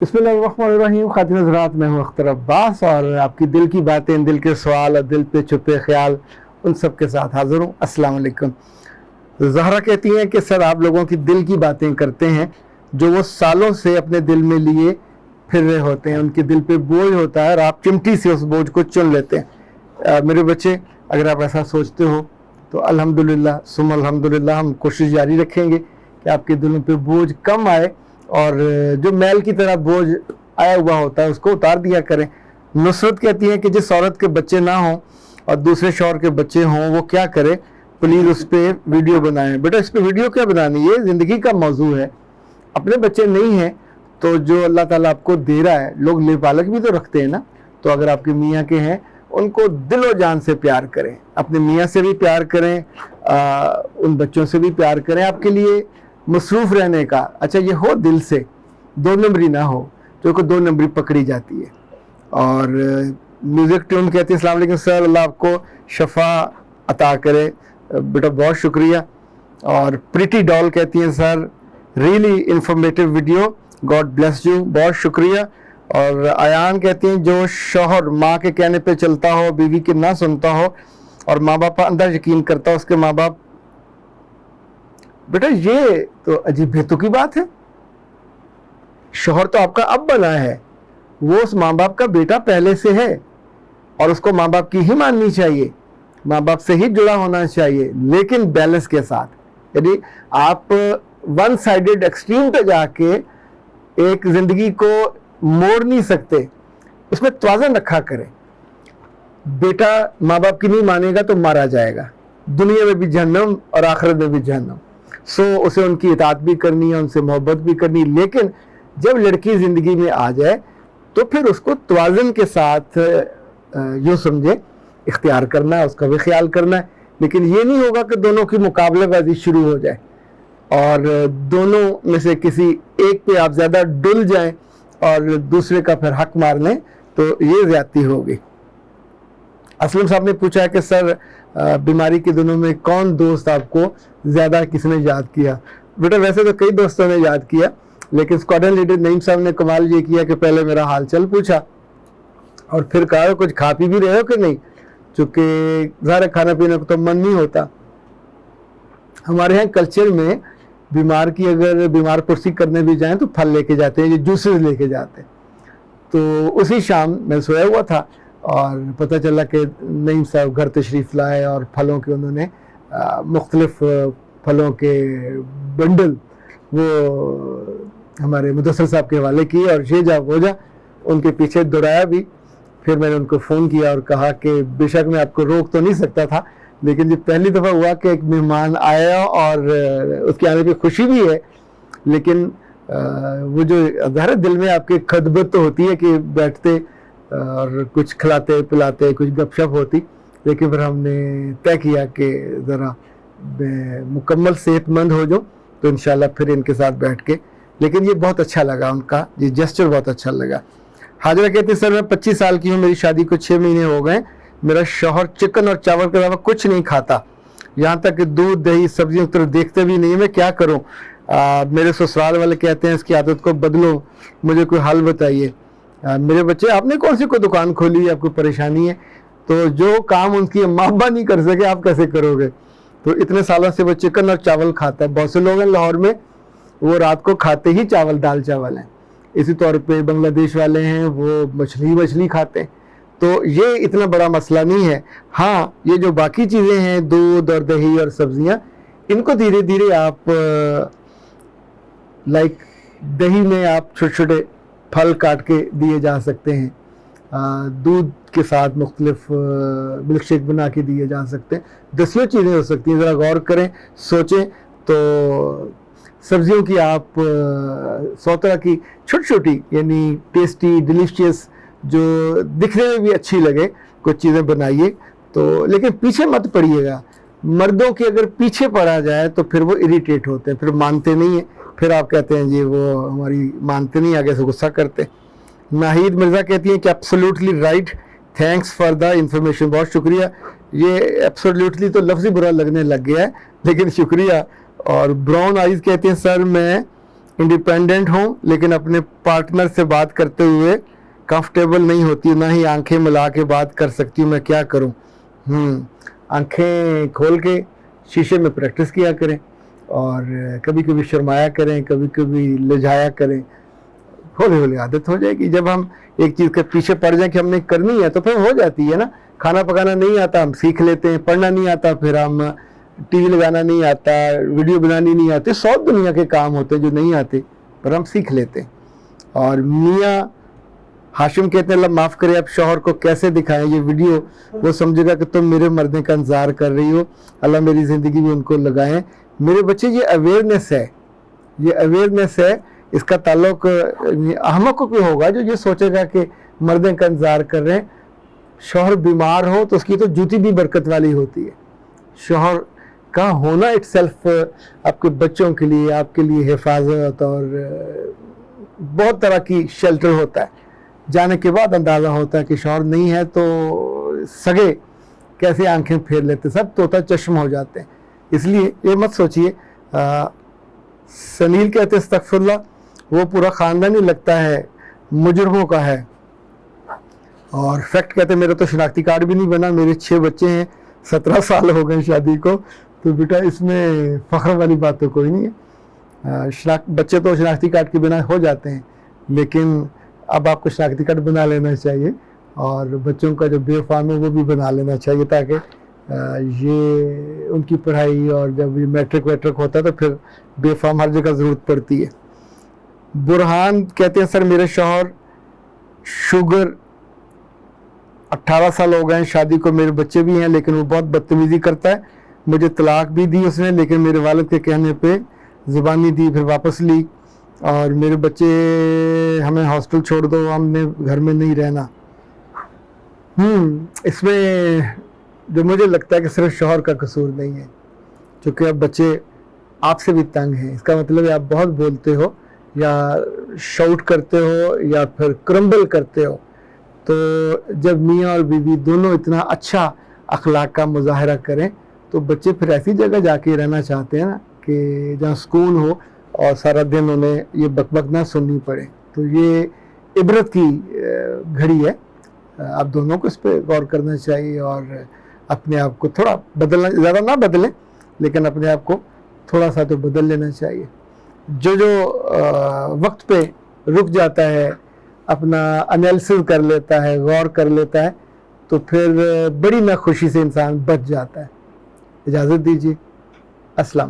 बिस्मिल्लाहिर्रहमानिर्रहीम। खातिन हज़रात, मैं हूँ अख्तर अब्बास और आपकी दिल की बातें, दिल के सवाल और दिल पे छुपे ख्याल, उन सब के साथ हाज़िर हूँ। अस्सलाम वालेकुम। ज़हरा कहती हैं कि सर आप लोगों की दिल की बातें करते हैं जो वो सालों से अपने दिल में लिए फिर रहे होते हैं। उनके दिल पे बोझ होता है और आप चिमटी से उस बोझ को चुन लेते हैं। मेरे बच्चे, अगर आप ऐसा सोचते हो तो अल्हम्दुलिल्लाह सुम अल्हम्दुलिल्लाह, हम कोशिश जारी रखेंगे कि आपके दिलों पे बोझ कम आए और जो मैल की तरह बोझ आया हुआ होता है उसको उतार दिया करें। नुसरत कहती है कि जिस औरत के बच्चे ना हों और दूसरे शौहर के बच्चे हों वो क्या करे, प्लीज़ उस पर वीडियो बनाएं। बेटा, इस पर वीडियो क्या बनानी है, ज़िंदगी का मौजू है। अपने बच्चे नहीं हैं तो जो अल्लाह ताला आपको दे रहा है, लोग लेपालक भी तो रखते हैं ना। तो अगर आपके मियाँ के हैं उनको दिलो जान से प्यार करें, अपने मियाँ से भी प्यार करें, उन बच्चों से भी प्यार करें। आपके लिए मसरूफ़ रहने का अच्छा ये हो, दिल से, दो नंबरी ना हो जो को दो नंबरी पकड़ी जाती है। और म्यूज़िक ट्यून कहती है अस्सलाम वालेकुम सर, अल्लाह आपको शफा अता करे। बेटा बहुत शुक्रिया। और प्रिटी डॉल कहती हैं sir really informative video, God bless you, बहुत शुक्रिया। और आयान कहती हैं जो शौहर माँ के कहने पे चलता हो, बीवी की ना सुनता हो और माँ बाप पर अंदर यकीन करता हो उसके माँ बाप, बेटा ये तो अजीब भेतों की बात है। शौहर तो आपका अब बना है, वो उस माँ बाप का बेटा पहले से है और उसको माँ बाप की ही माननी चाहिए, माँ बाप से ही जुड़ा होना चाहिए, लेकिन बैलेंस के साथ। यदि आप वन साइडेड एक्सट्रीम पे जाके एक जिंदगी को मोड़ नहीं सकते, उसमें तवाज़न रखा करें। बेटा माँ बाप की नहीं मानेगा तो मारा जाएगा, दुनिया में भी जहन्नम और आखिरत में भी जहन्नम। सो उसे उनकी इताअत भी करनी है, उनसे मोहब्बत भी करनी, लेकिन जब लड़की ज़िंदगी में आ जाए तो फिर उसको तवाज़न के साथ यूँ समझे इख्तियार करना है, उसका भी ख्याल करना है। लेकिन ये नहीं होगा कि दोनों की मुकाबलेबाजी शुरू हो जाए और दोनों में से किसी एक पे आप ज़्यादा डुल जाएं और दूसरे का फिर हक मार लें, तो ये ज़्यादती होगी। असलम साहब ने पूछा है कि सर बीमारी के दिनों में कौन दोस्त आपको ज़्यादा किसने याद किया। बेटा वैसे तो कई दोस्तों ने याद किया, लेकिन स्क्वाड्रन लीडर नईम साहब ने कमाल ये किया कि पहले मेरा हाल चाल पूछा और फिर कहा कुछ खा पी भी रहे हो कि नहीं, चूँकि ज़ाहिर खाना पीने को तो मन नहीं होता। हमारे यहाँ कल्चर में बीमार की अगर बीमार पुरसी करने भी जाएं तो फल लेके जाते हैं, ये जूसेस लेके जाते हैं। तो उसी शाम मैं सोया हुआ था और पता चला कि नईम साहब घर तशरीफ़ लाए और फलों के उन्होंने मुख्तलिफ फलों के बंडल वो हमारे मुदस्सर साहब के हवाले किए और ये जा वो जा उनके पीछे दौड़ाया भी। फिर मैंने उनको फ़ोन किया और कहा कि बेशक मैं आपको रोक तो नहीं सकता था, लेकिन ये पहली दफ़ा हुआ कि एक मेहमान आया और उसके आने की खुशी भी है, लेकिन वो जो ज़ाहिर दिल में आपके खदबत तो होती है कि बैठते और कुछ खिलाते पिलाते, कुछ गपशप होती, लेकिन फिर हमने तय किया कि ज़रा मुकम्मल सेहतमंद हो जाओ तो इंशाल्लाह फिर इनके साथ बैठ के। लेकिन ये बहुत अच्छा लगा, उनका ये जेस्चर बहुत अच्छा लगा। हाजरा कहती है सर मैं 25 साल की हूँ, मेरी शादी को 6 महीने हो गए, मेरा शौहर चिकन और चावल के अलावा कुछ नहीं खाता, यहाँ तक कि दूध दही सब्जियों की तरफ देखते भी नहीं, मैं क्या करूँ। मेरे ससुराल वाले कहते हैं इसकी आदत को बदलो, मुझे कोई हल बताइए। मेरे बच्चे आपने कौन सी कोई दुकान खोली है, आपको परेशानी है, तो जो काम उनकी माँ बाप नहीं कर सके आप कैसे करोगे। तो इतने सालों से वो चिकन और चावल खाता है। बहुत से लोग हैं लाहौर में वो रात को खाते ही चावल दाल चावल हैं। इसी तौर पे बांग्लादेश वाले हैं वो मछली खाते हैं। तो ये इतना बड़ा मसला नहीं है। हाँ, ये जो बाकी चीज़ें हैं दूध और दही और सब्जियां, इनको धीरे धीरे आप लाइक दही में आप छोटे छोटे फल काट के दिए जा सकते हैं, दूध के साथ मुख्तलिफ मिल्क शेक बना के दिए जा सकते हैं, दसियों चीज़ें हो सकती हैं। ज़रा गौर करें, सोचें। तो सब्जियों की आप 100 तरह की छोटी छोटी यानी टेस्टी डिलीशियस जो दिखने में भी अच्छी लगे कुछ चीज़ें बनाइए। तो लेकिन पीछे मत पड़िएगा। मर्दों के अगर पीछे पड़ा जाए तो फिर वो इरिटेट होते हैं, फिर मानते नहीं हैं, फिर आप कहते हैं जी वो हमारी मानते नहीं, आगे से गुस्सा करते। नाहिद मिर्ज़ा कहती हैं कि absolutely right, thanks for the information, बहुत शुक्रिया। ये एब्सोल्युटली तो लफ्ज़ ही बुरा लगने लग गया है, लेकिन शुक्रिया। और ब्राउन आइज़ कहते हैं सर मैं इंडिपेंडेंट हूँ लेकिन अपने पार्टनर से बात करते हुए कंफर्टेबल नहीं होती, ना ही आंखें मिला के बात कर सकती हूँ, मैं क्या करूँ। आंखें खोल के शीशे में प्रैक्टिस किया करें और कभी कभी शर्माया करें, कभी कभी लजाया करें, हौली हौली आदत हो जाएगी। जब हम एक चीज़ के पीछे पड़ जाए कि हमने करनी है तो फिर हो जाती है ना। खाना पकाना नहीं आता हम सीख लेते हैं, पढ़ना नहीं आता फिर हम, टीवी लगाना नहीं आता, वीडियो बनानी नहीं आती, 100 दुनिया के काम होते हैं जो नहीं आते पर हम सीख लेते हैं। और मियाँ हाशिम कहते हैं अल्लाह माफ़ करे आप शौहर को कैसे दिखाएं ये वीडियो, वो समझेगा कि तुम मेरे मरने का इंतज़ार कर रही हो, अल्लाह मेरी ज़िंदगी में उनको लगाएं। मेरे बच्चे ये अवेयरनेस है, ये अवेयरनेस है, इसका ताल्लुक अहमकों पे होगा जो ये सोचेगा कि मरने का इंतज़ार कर रहे हैं। शौहर बीमार हो तो उसकी तो जूती भी बरकत वाली होती है। शौहर का होना इटसेल्फ आपके बच्चों के लिए, आपके लिए हिफाजत और बहुत तरह की शेल्टर होता है। जाने के बाद अंदाज़ा होता है कि शौहर नहीं है तो सगे कैसे आंखें फेर लेते, सब तोता चश्म हो जाते हैं। इसलिए ये मत सोचिए। सनील कहते अस्तगफिरुल्लाह, वो पूरा ख़ानदान ही लगता है मुजरमों का है। और फैक्ट कहते मेरा तो शनाख्ती कार्ड भी नहीं बना, मेरे 6 बच्चे हैं, 17 साल हो गए शादी को, तो बेटा इसमें फ़ख्र वाली बात तो कोई नहीं है। बच्चे तो शनाख्ती कार्ड के बिना हो जाते हैं, लेकिन अब आपको शनाख्ती कार्ड बना लेना चाहिए और बच्चों का जो बेफाम है वो भी बना लेना चाहिए, ताकि ये उनकी पढ़ाई और जब ये मैट्रिक वैट्रिक होता है तो फिर बेफाम हर जगह ज़रूरत पड़ती है। बुरहान कहते हैं सर मेरे शौहर शुगर 18 साल हो गए हैं शादी को, मेरे बच्चे भी हैं लेकिन वो बहुत बदतमीज़ी करता है, मुझे तलाक भी दी उसने लेकिन मेरे वालिद के कहने पे ज़ुबानी दी, फिर वापस ली, और मेरे बच्चे हमें हॉस्टल छोड़ दो, हमने घर में नहीं रहना। इसमें जो मुझे लगता है कि सिर्फ शौहर का कसूर नहीं है, क्योंकि अब बच्चे आपसे भी तंग हैं। इसका मतलब है आप बहुत बोलते हो या शाउट करते हो या फिर क्रम्बल करते हो, तो जब मियाँ और बीवी दोनों इतना अच्छा अखलाक का मुजाहरा करें तो बच्चे फिर ऐसी जगह जाके रहना चाहते हैं ना कि जहाँ सुकून हो और सारा दिन उन्हें ये बकबक ना सुननी पड़े। तो ये इबरत की घड़ी है, आप दोनों को इस पर गौर करना चाहिए और अपने आप को थोड़ा बदलना, ज़्यादा ना बदलें लेकिन अपने आप को थोड़ा सा तो बदल लेना चाहिए। जो वक्त पे रुक जाता है, अपना एनालिसिस कर लेता है, गौर कर लेता है, तो फिर बड़ी नाखुशी से इंसान बच जाता है। इजाज़त दीजिए, अस्सलाम।